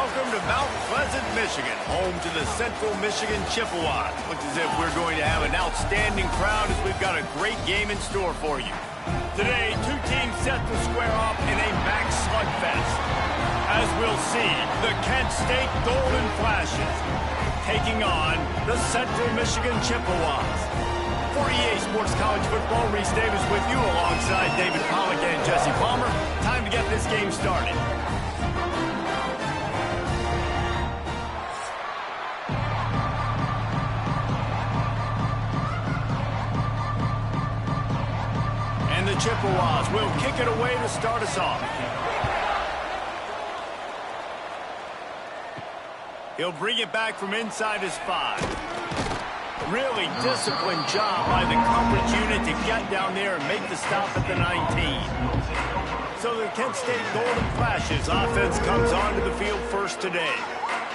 welcome to Mount Pleasant, Michigan, home to the Central Michigan Chippewas. Looks as if we're going to have an outstanding crowd as we've got a great game in store for you. Today, two teams set to square off in a max slugfest. As we'll see, the Kent State Golden Flashes taking on the Central Michigan Chippewas. For EA Sports College Football, Reese Davis with you alongside David Pollack and Jesse Palmer. Time to get this game started. And the Chippewas will kick it away to start us off. He'll bring it back from inside his 5. Really disciplined job by the coverage unit to get down there and make the stop at the 19. So the Kent State Golden Flashes offense comes onto the field first today.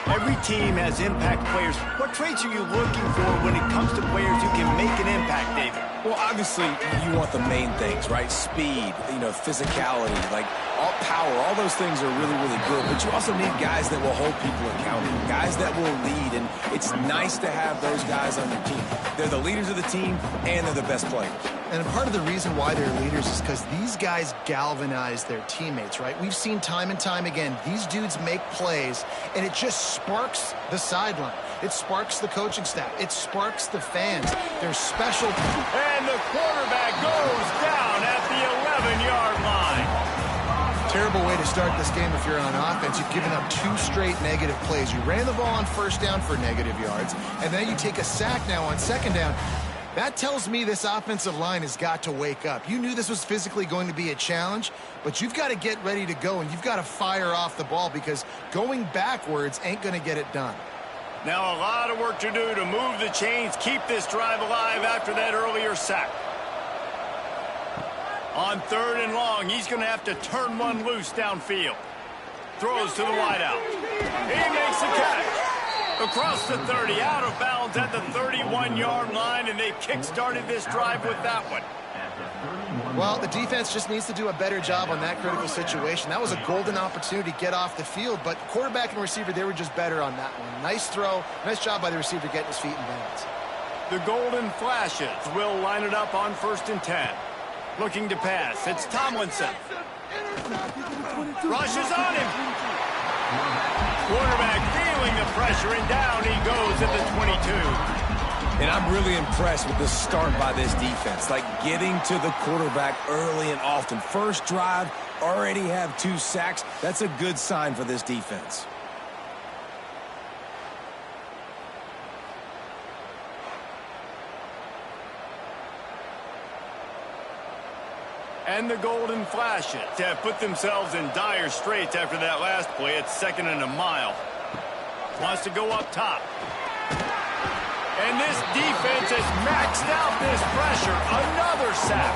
Every team has impact players. What traits are you looking for when it comes to players who can make an impact, David? Well, obviously, you want the main things, right? Speed, physicality, like all power. All those things are really, really good. But you also need guys that will hold people accountable, guys that will lead. And it's nice to have those guys on your team. They're the leaders of the team, and they're the best players. And part of the reason why they're leaders is because these guys galvanize their teammates, right? We've seen time and time again, these dudes make plays, and it just sparks the sideline. It sparks the coaching staff. It sparks the fans. They're special. And the quarterback goes down at the 11-yard line. Terrible way to start this game if you're on offense. You've given up 2 straight negative plays. You ran the ball on first down for negative yards, and then you take a sack now on second down. That tells me this offensive line has got to wake up. You knew this was physically going to be a challenge, but you've got to get ready to go, and you've got to fire off the ball because going backwards ain't going to get it done. Now a lot of work to do to move the chains, keep this drive alive after that earlier sack. On 3rd and long, he's going to have to turn one loose downfield. Throws to the wideout. He makes the catch. Across the 30, out of bounds at the 31-yard line, and they kick-started this drive with that one. Well, the defense just needs to do a better job on that critical situation. That was a golden opportunity to get off the field, but quarterback and receiver, they were just better on that one. Nice throw, nice job by the receiver getting his feet in bounds. The Golden Flashes will line it up on 1st and 10. Looking to pass, it's Tomlinson. Rushes on him. Quarterback feeling the pressure, and down he goes at the 22. And I'm really impressed with the start by this defense, like getting to the quarterback early and often. First drive, already have 2 sacks. That's a good sign for this defense. And the Golden Flashes have put themselves in dire straits after that last play. It's 2nd and a mile. Wants to go up top. And this defense has maxed out this pressure. Another sack.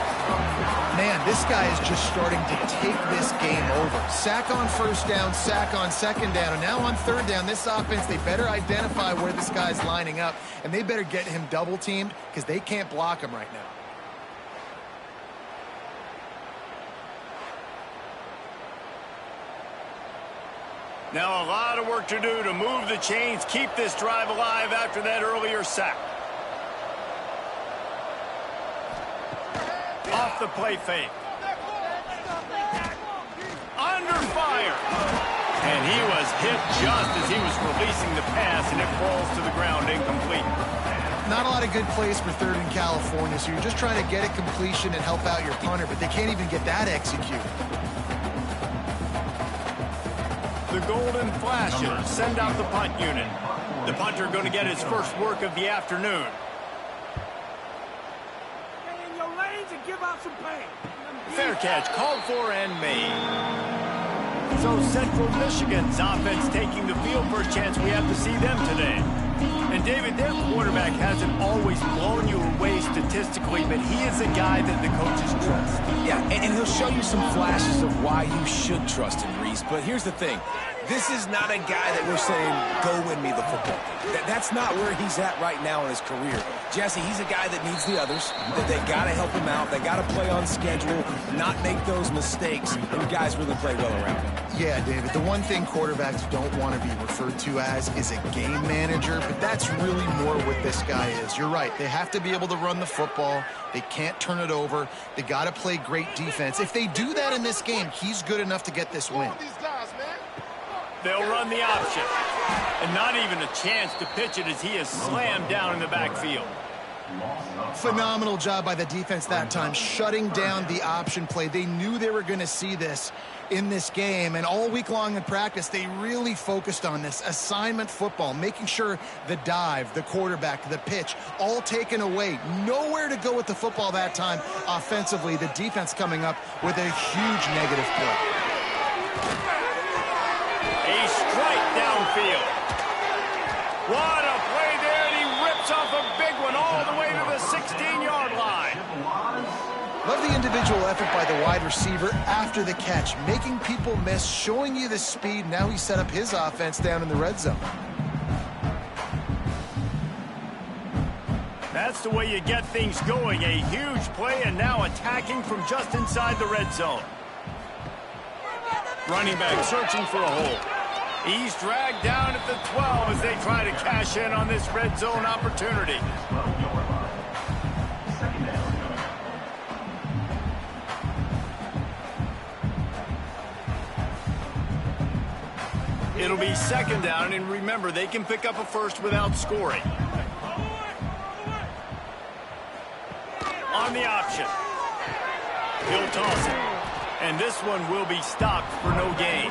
Man, this guy is just starting to take this game over. Sack on first down, sack on second down, and now on 3rd down, this offense, they better identify where this guy's lining up, and they better get him double-teamed because they can't block him right now. Now a lot of work to do to move the chains, keep this drive alive after that earlier sack. Off the play fake. Under fire. And he was hit just as he was releasing the pass, and it falls to the ground incomplete. Not a lot of good plays for 3rd in California, so you're just trying to get a completion and help out your punter, but they can't even get that executed. The Golden Flashes send out the punt unit. The punter going to get his first work of the afternoon. Stay in your lanes and give out some pain. Fair catch called for and made. So Central Michigan's offense taking the field. First chance we have to see them today. And David, their quarterback hasn't always blown you away statistically, but he is a guy that the coaches trust. Yeah, and he'll show you some flashes of why you should trust him, Reese. But here's the thing. This is not a guy that we're saying, go win me the football game. That's not where he's at right now in his career. Jesse, he's a guy that needs the others, that they got to help him out. They got to play on schedule, not make those mistakes, and guys really play well around him. Yeah, David, the one thing quarterbacks don't want to be referred to as is a game manager, but that's really more what this guy is. You're right. They have to be able to run the football. They can't turn it over. They got to play great defense. If they do that in this game, he's good enough to get this win. They'll run the option. And not even a chance to pitch it as he is slammed down in the backfield. Phenomenal job by the defense that time, shutting down the option play. They knew they were going to see this in this game, and all week long in practice, they really focused on this assignment football, making sure the dive, the quarterback, the pitch, all taken away. Nowhere to go with the football that time offensively. The defense coming up with a huge negative play. A strike downfield. What a play there, and he rips off a big one all the way to the 16-yard line. Love the individual effort by the wide receiver after the catch, making people miss, showing you the speed. Now he set up his offense down in the red zone. That's the way you get things going. A huge play, and now attacking from just inside the red zone. Running back searching for a hole. He's dragged down at the 12 as they try to cash in on this red zone opportunity. It'll be second down, and remember, they can pick up a first without scoring. On the option. He'll toss it. And this one will be stopped for no gain.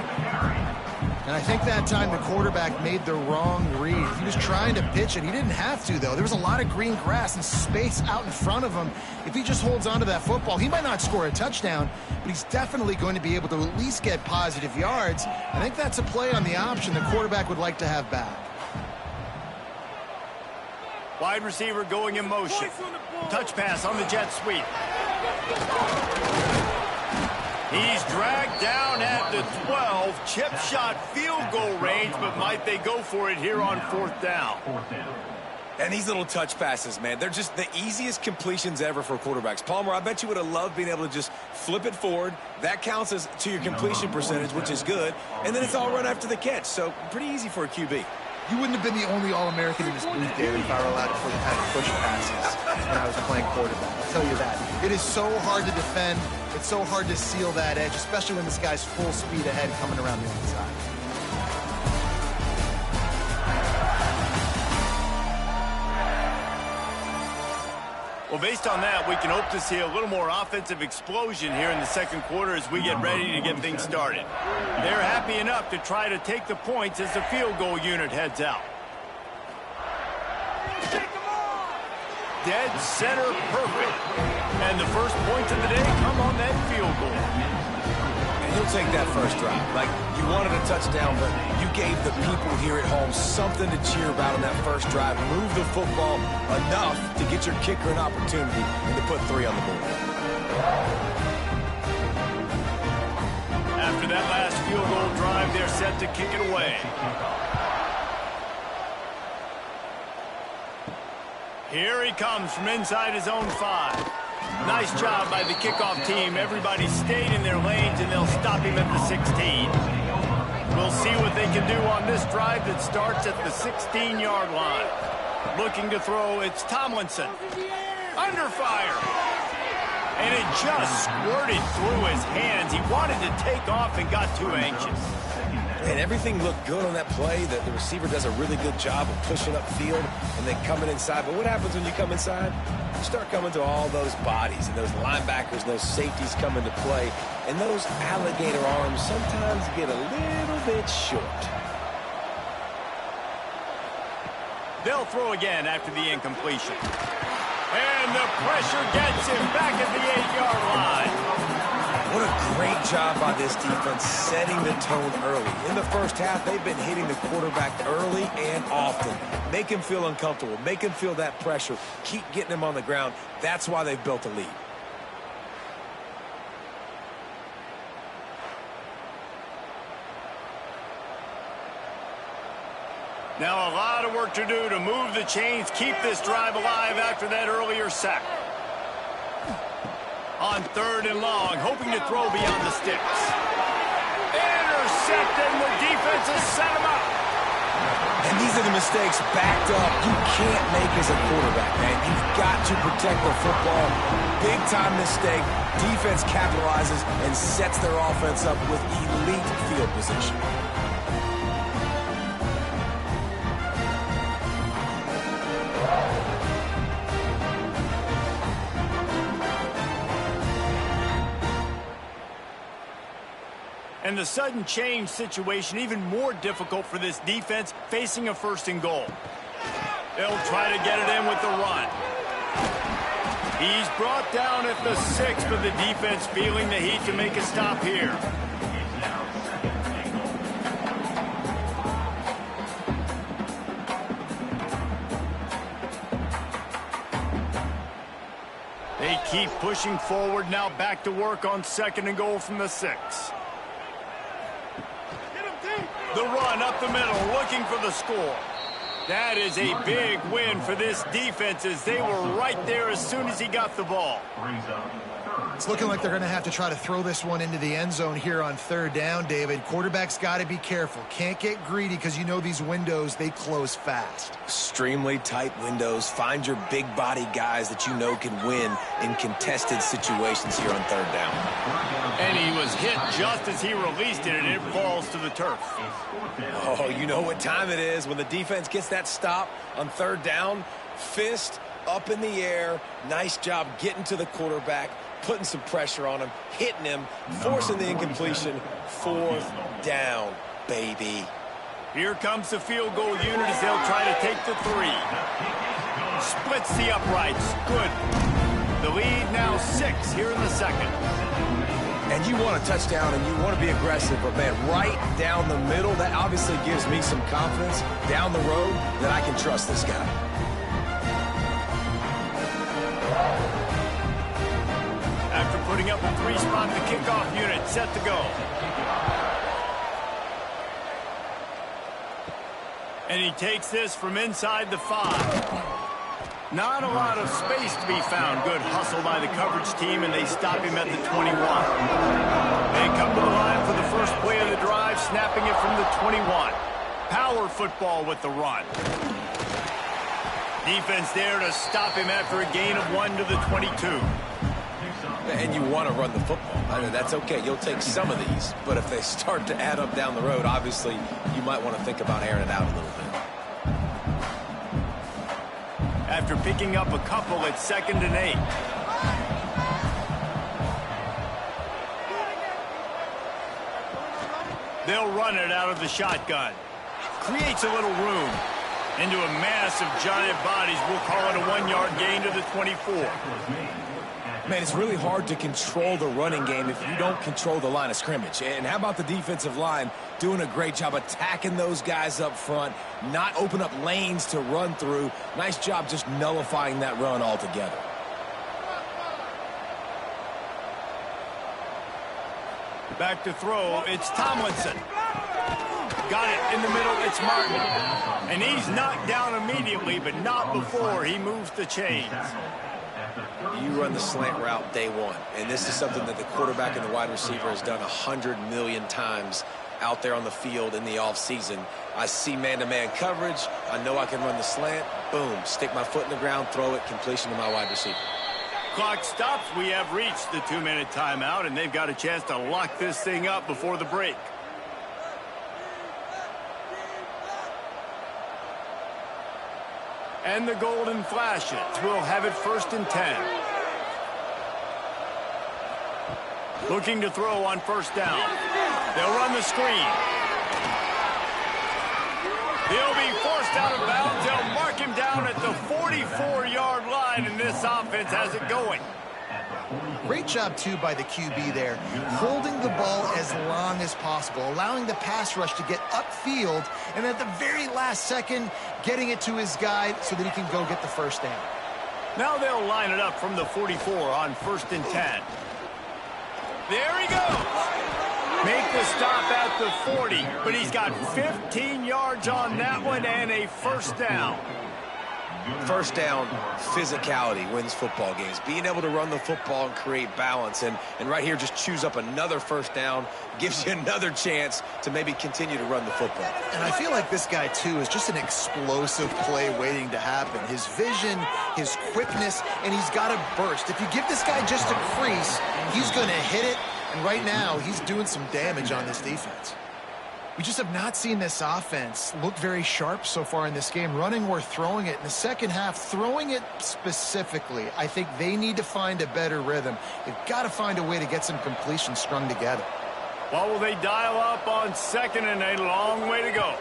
And I think that time the quarterback made the wrong read. He was trying to pitch it. He didn't have to, though. There was a lot of green grass and space out in front of him. If he just holds on to that football, he might not score a touchdown, but he's definitely going to be able to at least get positive yards. I think that's a play on the option the quarterback would like to have back. Wide receiver going in motion. Touch pass on the jet sweep. He's dragged down at the 12. Chip shot field goal range, but might they go for it here on fourth down? And these little touch passes, man, they're just the easiest completions ever for quarterbacks. Palmer, I bet you would have loved being able to just flip it forward. That counts as to your completion percentage, which is good. And then it's all run after the catch, so pretty easy for a QB. You wouldn't have been the only All-American in this booth, David, if I were allowed to have push passes when I was playing quarterback. I'll tell you that. It is so hard to defend. It's so hard to seal that edge, especially when this guy's full speed ahead coming around the inside. Well, based on that, we can hope to see a little more offensive explosion here in the second quarter as we get ready to get things started. They're happy enough to try to take the points as the field goal unit heads out. Dead center perfect. And the first points of the day come on that field goal. And you'll take that first drive. Like, you wanted a touchdown, but you gave the people here at home something to cheer about on that first drive. Move the football enough to get your kicker an opportunity and to put 3 on the board. After that last field goal drive, they're set to kick it away. Here he comes from inside his own 5. Nice job by the kickoff team. Everybody stayed in their lanes, and they'll stop him at the 16. We'll see what they can do on this drive that starts at the 16-yard line. Looking to throw, it's Tomlinson. Under fire. And it just squirted through his hands. He wanted to take off and got too anxious. And everything looked good on that play. The receiver does a really good job of pushing upfield and then coming inside. But what happens when you come inside? You start coming to all those bodies and those linebackers, those safeties come into play. And those alligator arms sometimes get a little bit short. They'll throw again after the incompletion. And the pressure gets him back at the 8-yard line. What a great job by this defense setting the tone early. In the first half, they've been hitting the quarterback early and often. Make him feel uncomfortable. Make him feel that pressure. Keep getting him on the ground. That's why they've built a lead. Now a lot of work to do to move the chains, keep this drive alive after that earlier sack. On 3rd and long, hoping to throw beyond the sticks. Intercepted, and the defense has set him up. And these are the mistakes backed up you can't make as a quarterback, man. You've got to protect the football. Big-time mistake. Defense capitalizes and sets their offense up with elite field position. And the sudden change situation even more difficult for this defense facing a 1st and goal. They'll try to get it in with the run. He's brought down at the 6, but the defense feeling the heat to make a stop here. They keep pushing forward, now back to work on 2nd and goal from the 6. The run up the middle, looking for the score. That is a big win for this defense as they were right there as soon as he got the ball. It's looking like they're going to have to try to throw this one into the end zone here on 3rd down, David. Quarterback's got to be careful. Can't get greedy because you know these windows, they close fast. Extremely tight windows. Find your big body guys that you know can win in contested situations here on 3rd down. And he was hit just as he released it, and it falls to the turf. Oh, you know what time it is when the defense gets that stop on 3rd down. Fist up in the air. Nice job getting to the quarterback, putting some pressure on him, hitting him, forcing the incompletion. 4th down, baby. Here comes the field goal unit as they'll try to take the 3. Splits the uprights. Good. The lead now 6 here in the 2nd. And you want a touchdown and you want to be aggressive, but man, right down the middle, that obviously gives me some confidence down the road that I can trust this guy. After putting up a 3-spot, the kickoff unit set to go. And he takes this from inside the 5. Not a lot of space to be found. Good hustle by the coverage team, and they stop him at the 21. They come to the line for the first play of the drive, snapping it from the 21. Power football with the run. Defense there to stop him after a gain of 1 to the 22. And you want to run the football. I mean, that's okay. You'll take some of these, but if they start to add up down the road, obviously you might want to think about airing it out a little bit. After picking up a couple at 2nd and 8. They'll run it out of the shotgun. Creates a little room. Into a mass of giant bodies. We'll call it a 1-yard gain to the 24. Man, it's really hard to control the running game if you don't control the line of scrimmage. And how about the defensive line doing a great job attacking those guys up front, not open up lanes to run through. Nice job just nullifying that run altogether. Back to throw, it's Tomlinson. Got it in the middle, it's Martin. And he's knocked down immediately, but not before he moves the chains. You run the slant route day 1, and this is something that the quarterback and the wide receiver has done 100 million times out there on the field in the offseason. I see man-to-man coverage. I know I can run the slant. Boom, stick my foot in the ground, throw it, completion to my wide receiver. Clock stops. We have reached the 2-minute timeout, and they've got a chance to lock this thing up before the break. And the golden flashes. We'll have it 1st and 10. Looking to throw on 1st down. They'll run the screen. He'll be forced out of bounds. They'll mark him down at the 44-yard line, and this offense has it going. Great job, too, by the QB there, holding the ball as long as possible, allowing the pass rush to get upfield, and at the very last second, getting it to his guy so that he can go get the 1st down. Now they'll line it up from the 44 on 1st and 10. There he goes. Make the stop at the 40, but he's got 15 yards on that one and a first down. First down, physicality wins football games. Being able to run the football and create balance. And right here, just choose up another first down, gives you another chance to maybe continue to run the football. And I feel like this guy, too, is just an explosive play waiting to happen. His vision, his quickness, and he's got a burst. If you give this guy just a crease, he's going to hit it. And right now, he's doing some damage on this defense. We just have not seen this offense look very sharp so far in this game, running or throwing it. In the second half, throwing it specifically, I think they need to find a better rhythm. They've got to find a way to get some completions strung together. What will they dial up on second and a long way to go?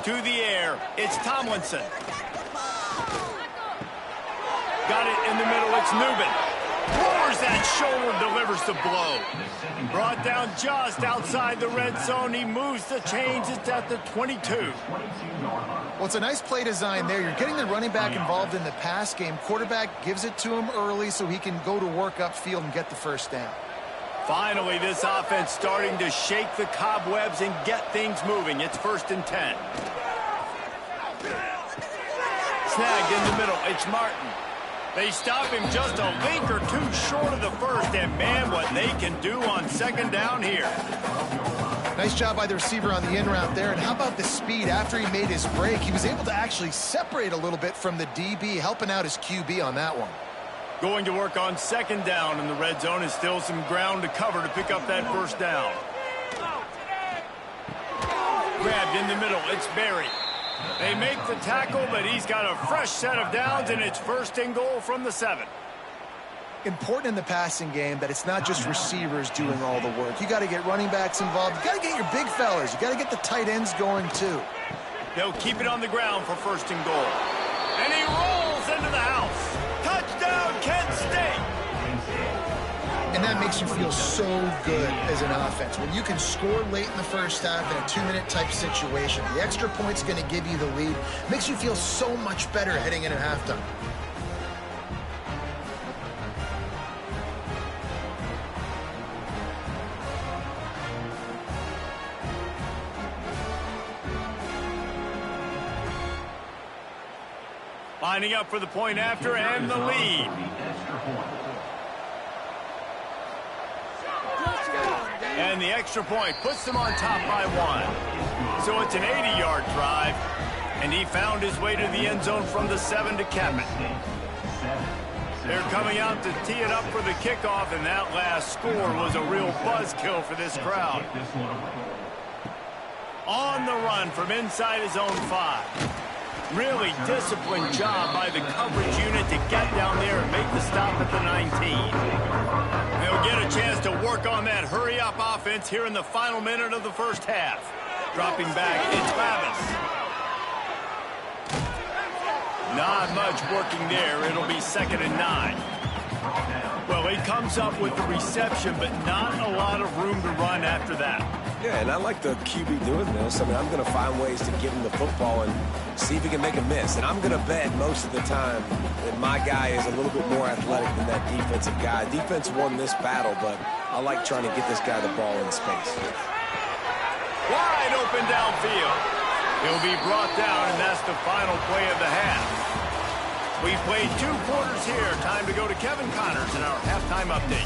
To the air, it's Tomlinson. Got it in the middle, it's Newman. Roars that shoulder, delivers the blow. Brought down just outside the red zone. He moves the chains. It's at the 22. Well, it's a nice play design there. You're getting the running back involved in the pass game. Quarterback gives it to him early so he can go to work upfield and get the first down. Finally, this offense starting to shake the cobwebs and get things moving. It's 1st and 10. Snagged in the middle. It's Martin. They stop him just a link or two short of the first, and man, what they can do on second down here. Nice job by the receiver on the in route there, and how about the speed after he made his break? He was able to actually separate a little bit from the DB, helping out his QB on that one. Going to work on second down in the red zone, and still some ground to cover to pick up that first down. Grabbed in the middle, it's Berry. They make the tackle, but he's got a fresh set of downs, and it's 1st and goal from the 7. Important in the passing game that it's not just receivers doing all the work. You got to get running backs involved. You got to get your big fellas. You got to get the tight ends going, too. They'll keep it on the ground for 1st and goal. And he rolls into the house. Touchdown, Kent State. And that makes you feel so good as an offense. When you can score late in the first half in a 2-minute type situation, the extra point's going to give you the lead. Makes you feel so much better heading into halftime. Lining up for the point after and the lead. And the extra point puts them on top by 1. So it's an 80-yard drive, and he found his way to the end zone from the 7 to cap it. They're coming out to tee it up for the kickoff, and that last score was a real buzzkill for this crowd. On the run from inside his own 5. Really disciplined job by the coverage unit to get down there and make the stop at the 19. They'll get a chance to work on that hurry-up offense here in the final minute of the first half. Dropping back, it's Travis. Not much working there. It'll be 2nd and 9. Well, he comes up with the reception, but not a lot of room to run after that. Yeah, and I like the QB doing this. I mean, I'm going to find ways to give him the football and see if he can make a miss. And I'm going to bet most of the time that my guy is a little bit more athletic than that defensive guy. Defense won this battle, but I like trying to get this guy the ball in space. Wide open downfield. He'll be brought down, and that's the final play of the half. We've played 2 quarters here. Time to go to Kevin Connors in our halftime update.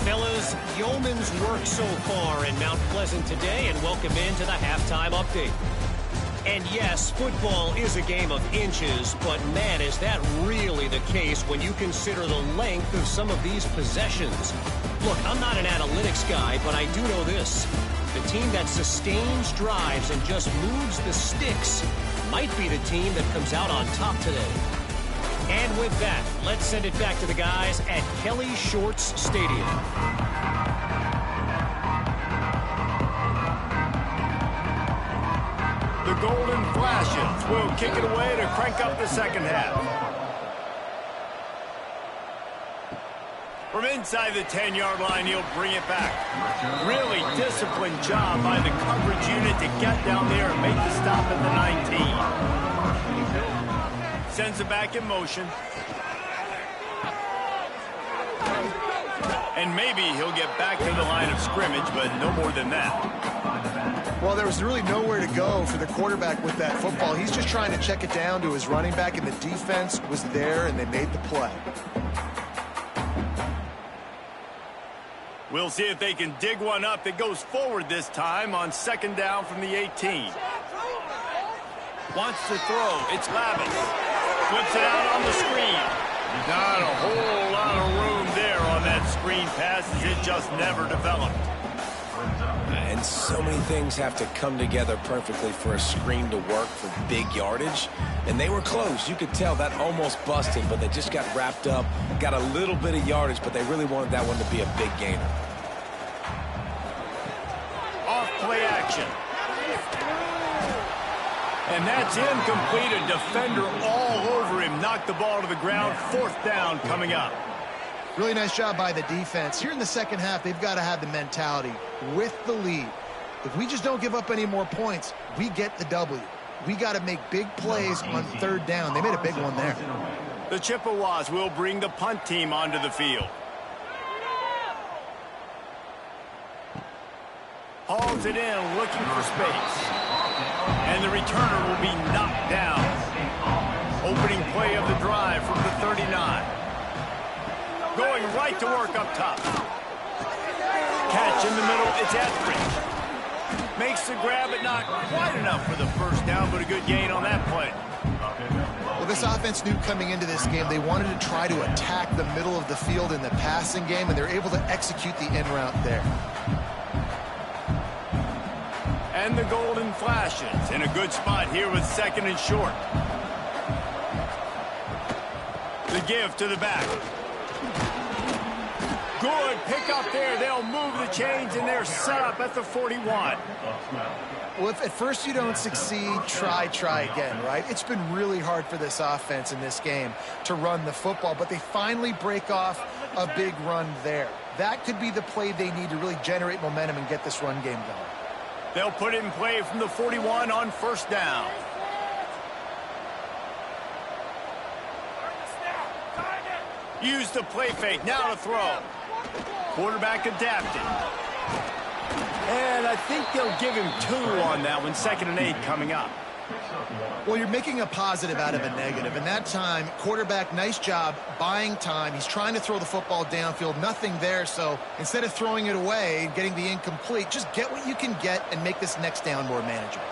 Fellas, yeoman's work so far in Mount Pleasant today, and welcome into the halftime update. And yes, football is a game of inches, but man, is that really the case when you consider the length of some of these possessions. Look, I'm not an analytics guy, but I do know this. The team that sustains drives and just moves the sticks might be the team that comes out on top today. And with that, let's send it back to the guys at Kelly Shorts Stadium. The Golden Flashes will kick it away to crank up the second half. From inside the 10-yard line, he'll bring it back. Really disciplined job by the coverage unit to get down there and make the stop at the 19. Sends it back in motion. And maybe he'll get back to the line of scrimmage, but no more than that. Well, there was really nowhere to go for the quarterback with that football. He's just trying to check it down to his running back, and the defense was there, and they made the play. We'll see if they can dig one up that goes forward this time on second down from the 18. Wants to throw. It's Lavis. Flips it out on the screen. Not a whole lot of room there on that screen pass, as it just never developed. And so many things have to come together perfectly for a screen to work for big yardage. And they were close. You could tell that almost busted, but they just got wrapped up, got a little bit of yardage, but they really wanted that one to be a big gainer. Off play action. And that's incomplete. A defender all over him. Knocked the ball to the ground. Fourth down coming up. Really nice job by the defense. Here in the second half, they've got to have the mentality with the lead. If we just don't give up any more points, we get the W. We got to make big plays on third down. They made a big one there. The Chippewas will bring the punt team onto the field. Hauls it in, looking for space. And the returner will be knocked down. Opening play of the drive from the 39. Going right to work up top. Catch in the middle, it's Etheridge. Makes the grab, but not quite enough for the first down, but a good gain on that play. Well, this offense knew coming into this game they wanted to try to attack the middle of the field in the passing game, and they're able to execute the in route there. And the golden flashes in a good spot here with second and short. The give to the back. Good pick up there. They'll move the chains, and they're set up at the 41. Well, if at first you don't succeed, try again, right? It's been really hard for this offense in this game to run the football, but they finally break off a big run there. That could be the play they need to really generate momentum and get this run game going. They'll put it in play from the 41 on first down. Use the play fake. Now to throw. Quarterback adapted. And I think they'll give him 2 on that one. 2nd and 8 coming up. Well, you're making a positive out of a negative. And that time, quarterback, nice job buying time. He's trying to throw the football downfield. Nothing there. So instead of throwing it away and getting the incomplete, just get what you can get and make this next down more manageable.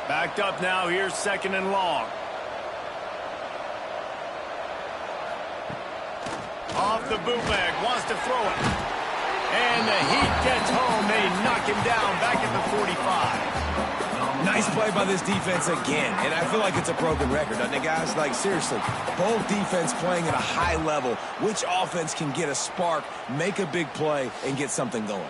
Backed up now. Here's 2nd and long. Off the bootleg. Wants to throw it. And the heat gets home. They knock him down back at the 45. Nice play by this defense again, and I feel like it's a broken record, doesn't it, guys? Like, seriously, both defense playing at a high level. Which offense can get a spark, make a big play, and get something going?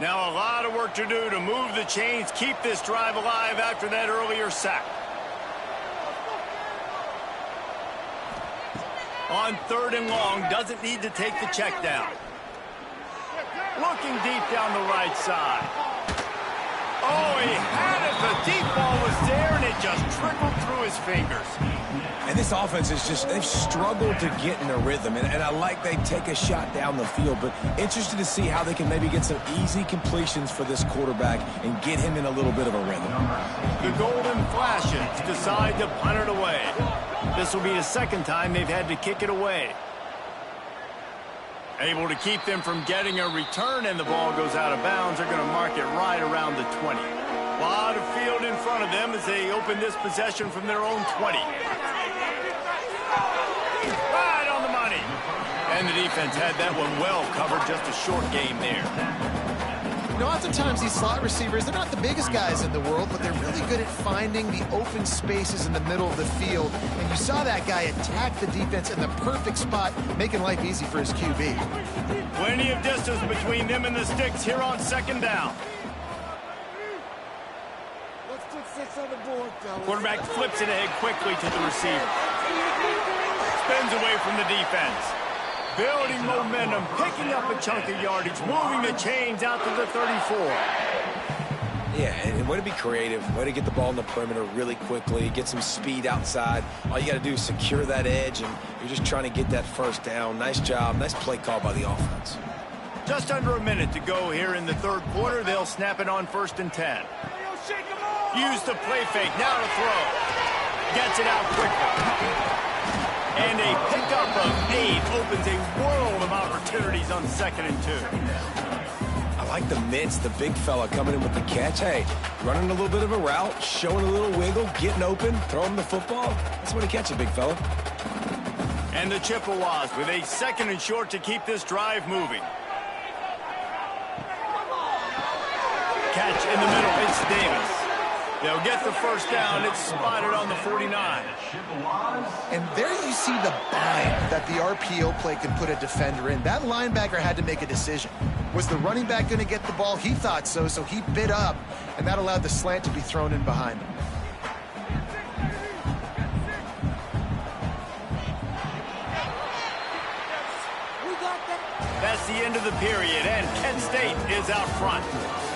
Now a lot of work to do to move the chains, keep this drive alive after that earlier sack. On 3rd and long, doesn't need to take the check down. Looking deep down the right side. Oh, he had it. The deep ball was there, and it just trickled through his fingers. And this offense is just, they've struggled to get in a rhythm. And I like they take a shot down the field, but interested to see how they can maybe get some easy completions for this quarterback and get him in a little bit of a rhythm. The golden flashes decide to punt it away. This will be the 2nd time they've had to kick it away. Able to keep them from getting a return, and the ball goes out of bounds. They're going to mark it right around the 20. A lot of field in front of them as they open this possession from their own 20. Right on the money. And the defense had that one well covered. Just a short game there. You know, oftentimes these slot receivers, they're not the biggest guys in the world, but they're really good at finding the open spaces in the middle of the field. And you saw that guy attack the defense in the perfect spot, making life easy for his QB. Plenty of distance between them and the sticks here on 2nd down. Quarterback flips it ahead quickly to the receiver. Spins away from the defense. Building momentum, picking up a chunk of yardage, moving the chains out to the 34. Yeah, and way to be creative, way to get the ball in the perimeter really quickly, get some speed outside. All you got to do is secure that edge, and you're just trying to get that first down. Nice job. Nice play call by the offense. Just under a minute to go here in the third quarter. They'll snap it on 1st and 10. Use the play fake. Now to throw. Gets it out quickly. And a pickup of 8 opens a world of opportunities on 2nd and 2. I like the mitts, the big fella coming in with the catch. Hey, running a little bit of a route, showing a little wiggle, getting open, throwing the football. That's the way to catch it, big fella. And the Chippewas with a 2nd and short to keep this drive moving. Catch in the middle. It's Davis. They'll get the first down. It's spotted on the 49. And there you see the bind that the RPO play can put a defender in. That linebacker had to make a decision. Was the running back going to get the ball? He thought so, so he bit up, and that allowed the slant to be thrown in behind him. That's the end of the period, and Kent State is out front.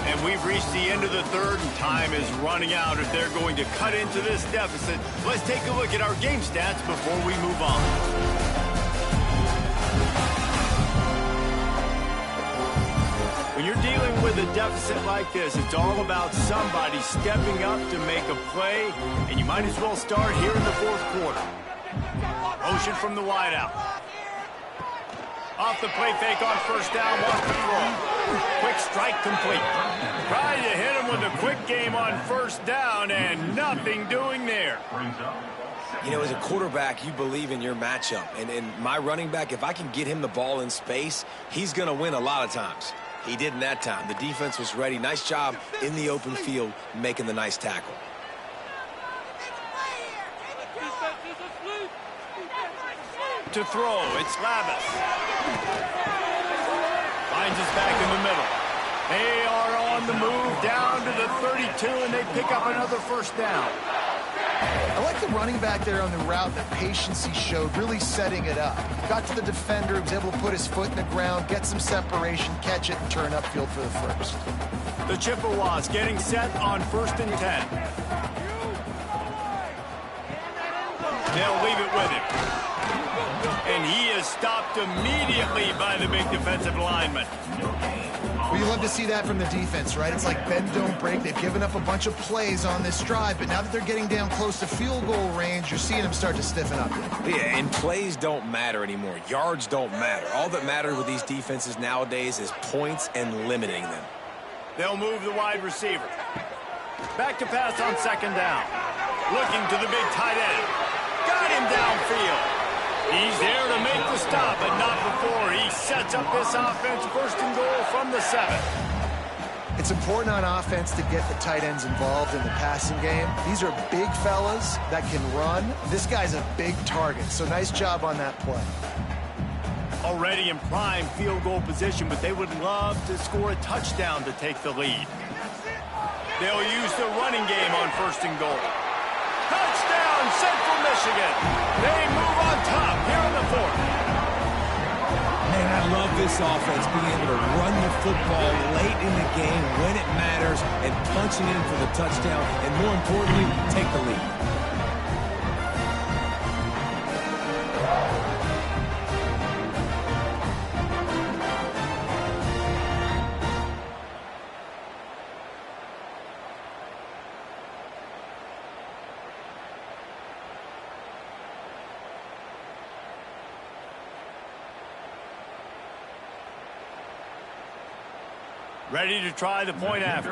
And we've reached the end of the third, and time is running out if they're going to cut into this deficit. Let's take a look at our game stats before we move on. When you're dealing with a deficit like this, it's all about somebody stepping up to make a play, and you might as well start here in the fourth quarter. Motion from the wideout. Off the play fake on first down, wants to throw. Quick strike complete. Trying to hit him with a quick game on first down, and nothing doing there. You know, as a quarterback, you believe in your matchup. And my running back, if I can get him the ball in space, he's going to win a lot of times. He didn't that time. The defense was ready. Nice job in the open field making the nice tackle. To throw, it's Lavis. Finds us back in the middle. They are on the move down to the 32, and they pick up another first down. I like the running back there on the route, the patience he showed, really setting it up. Got to the defender, was able to put his foot in the ground, get some separation, catch it, and turn upfield for the first. The Chippewas getting set on 1st and 10. They'll leave it with him. And he is stopped immediately by the big defensive lineman. Well, you love to see that from the defense, right? It's like bend, don't break. They've given up a bunch of plays on this drive, but now that they're getting down close to field goal range, you're seeing them start to stiffen up. Yeah, and plays don't matter anymore. Yards don't matter. All that matters with these defenses nowadays is points and limiting them. They'll move the wide receiver. Back to pass on 2nd down. Looking to the big tight end. Got him downfield. He's there to make the stop, but not before he sets up this offense 1st and goal from the 7. It's important on offense to get the tight ends involved in the passing game. These are big fellas that can run. This guy's a big target, so nice job on that play. Already in prime field goal position, but they would love to score a touchdown to take the lead. They'll use the running game on 1st and goal. Touchdown, Central Michigan. They move on top here in the 4th. Man, I love this offense, being able to run the football late in the game when it matters and punching in for the touchdown, and more importantly, take the lead. Ready to try the point after.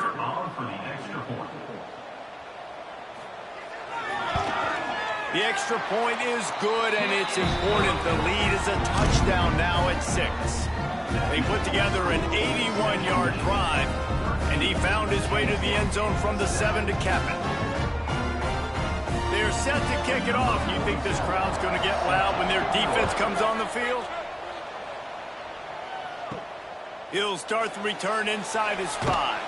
The extra point is good, and it's important. The lead is a touchdown now at 6. They put together an 81-yard drive, and he found his way to the end zone from the 7 to cap it. They're set to kick it off. You think this crowd's going to get loud when their defense comes on the field? He'll start the return inside his 5.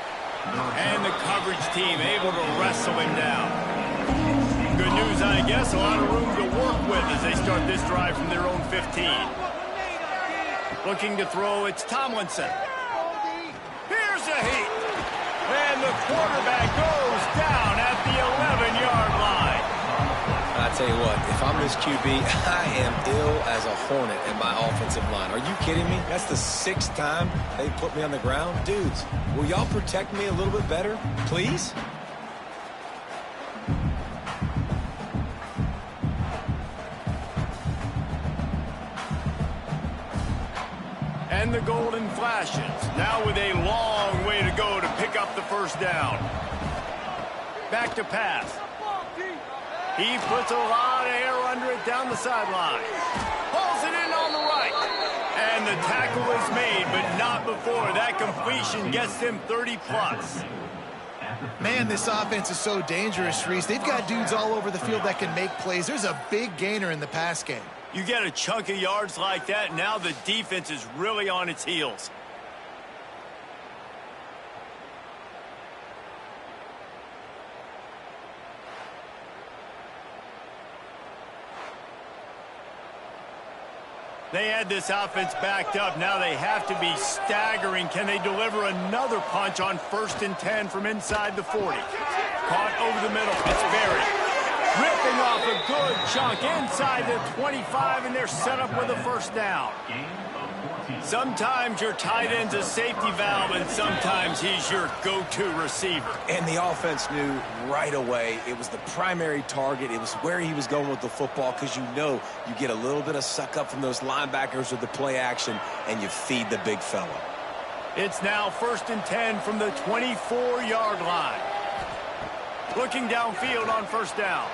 And the coverage team able to wrestle him down. Good news, I guess. A lot of room to work with as they start this drive from their own 15. Looking to throw, it's Tomlinson. Here's a heat. And the quarterback goes down at the 11-yard line. I tell you what, if I'm this QB, I am ill as a hornet in my offensive line. Are you kidding me? That's the 6th time they put me on the ground. Dudes, will y'all protect me a little bit better, please? And the golden flashes. Now with a long way to go to pick up the first down. Back to pass. He puts a lot of air under it down the sideline. Pulls it in on the right. And the tackle is made, but not before that completion gets him 30-plus. Man, this offense is so dangerous, Reese. They've got dudes all over the field that can make plays. There's a big gainer in the pass game. You get a chunk of yards like that, now the defense is really on its heels. They had this offense backed up. Now they have to be staggering. Can they deliver another punch on 1st and 10 from inside the 40? Caught over the middle. It's buried. Ripping off a good chunk inside the 25, and they're set up with a first down. Sometimes your tight end's a safety valve, and sometimes he's your go-to receiver. And the offense knew right away it was the primary target. It was where he was going with the football, because you know you get a little bit of suck up from those linebackers with the play action, and you feed the big fella. It's now 1st and 10 from the 24-yard line. Looking downfield on first down.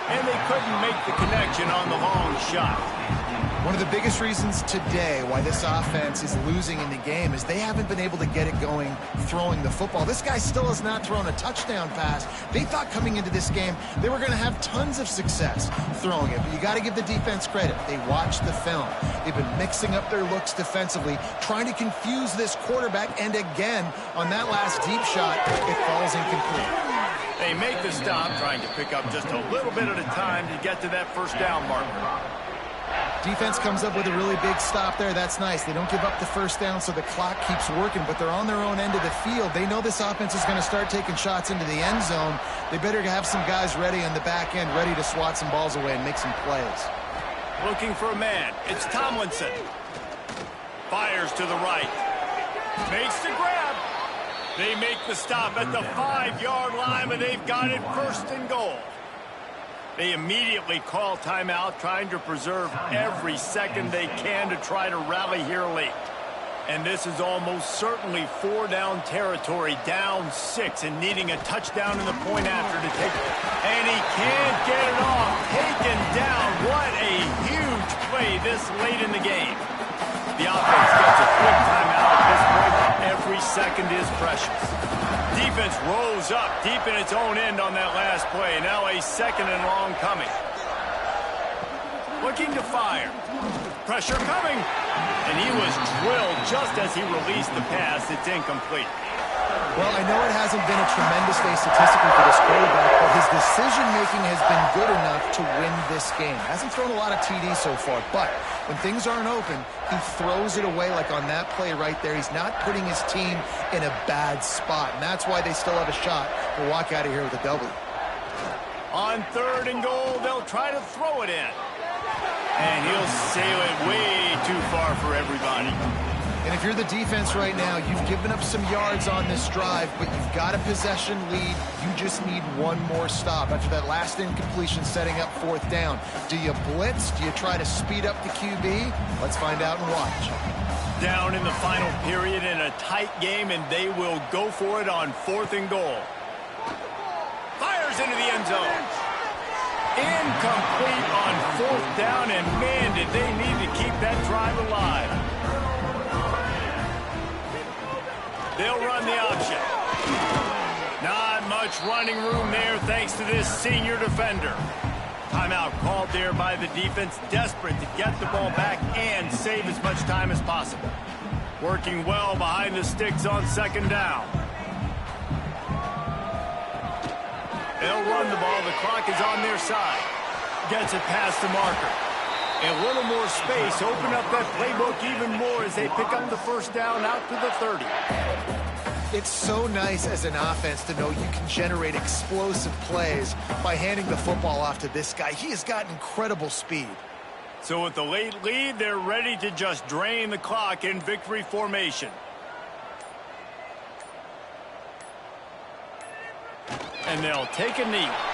And they couldn't make the connection on the long shot. One of the biggest reasons today why this offense is losing in the game is they haven't been able to get it going throwing the football. This guy still has not thrown a touchdown pass. They thought coming into this game they were going to have tons of success throwing it. But you got to give the defense credit. They watched the film. They've been mixing up their looks defensively, trying to confuse this quarterback. And again, on that last deep shot, it falls incomplete. They make the stop, trying to pick up just a little bit at a time to get to that first down marker. Defense comes up with a really big stop there. That's nice. They don't give up the first down, so the clock keeps working, but they're on their own end of the field. They know this offense is going to start taking shots into the end zone. They better have some guys ready on the back end, ready to swat some balls away and make some plays. Looking for a man. It's Tomlinson. Fires to the right. Makes the grab. They make the stop at the 5-yard line, but they've got it 1st and goal. They immediately call timeout, trying to preserve every second they can to try to rally here late. And this is almost certainly 4-down territory, down 6, and needing a touchdown in the point after to take it. And he can't get it off. Taken down. What a huge play this late in the game. The offense gets a quick timeout at this point. Every second is precious. Defense rose up deep in its own end on that last play. Now a 2nd and long coming. Looking to fire. Pressure coming. And he was drilled just as he released the pass. It's incomplete. Well, I know it hasn't been a tremendous day statistically for this quarterback, but his decision-making has been good enough to win this game. Hasn't thrown a lot of TDs so far, but when things aren't open, he throws it away like on that play right there. He's not putting his team in a bad spot, and that's why they still have a shot to walk out of here with a W. On 3rd and goal, they'll try to throw it in. And he'll sail it way too far for everybody. And if you're the defense right now, you've given up some yards on this drive, but you've got a possession lead. You just need one more stop. After that last incompletion, setting up 4th down. Do you blitz? Do you try to speed up the QB? Let's find out and watch. Down in the final period in a tight game, and they will go for it on 4th and goal. Fires into the end zone. Incomplete on 4th down, and man, did they need to keep that drive alive. They'll run the option. Not much running room there thanks to this senior defender. Timeout called there by the defense, desperate to get the ball back and save as much time as possible. Working well behind the sticks on 2nd down. They'll run the ball. The clock is on their side. Gets it past the marker. A little more space. Open up that playbook even more as they pick up the first down out to the 30. It's so nice as an offense to know you can generate explosive plays by handing the football off to this guy. He has got incredible speed. So with the late lead, they're ready to just drain the clock in victory formation. And they'll take a knee.